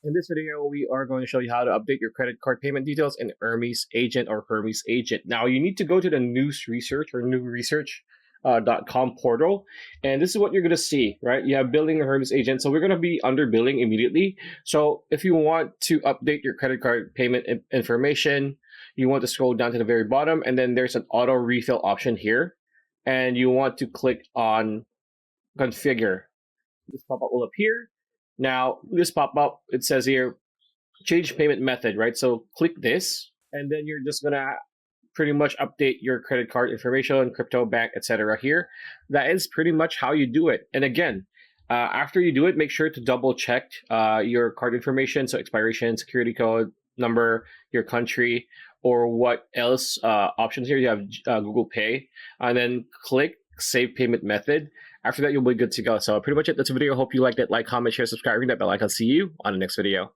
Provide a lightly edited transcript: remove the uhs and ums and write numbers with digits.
In this video, we are going to show you how to update your credit card payment details in Hermes Agent or Hermes Agent. Now, you need to go to the news research or newresearch.com portal, and this is what you're going to see, right? You have billing Hermes Agent, so we're going to be under billing immediately. So if you want to update your credit card payment information, you want to scroll down to the very bottom, and then there's an auto refill option here, and you want to click on configure. This pop-up will appear. Now, this pop-up, it says here, change payment method, right? So click this, and then you're just gonna pretty much update your credit card information, crypto bank, etc. here. That is pretty much how you do it. And again, after you do it, make sure to double check your card information, so expiration, security code, number, your country, or what else options here. You have Google Pay, and then click save payment method. After that, you'll be good to go. So pretty much it. That's the video. Hope you liked it. Like, comment, share, subscribe, ring that bell icon. See you on the next video.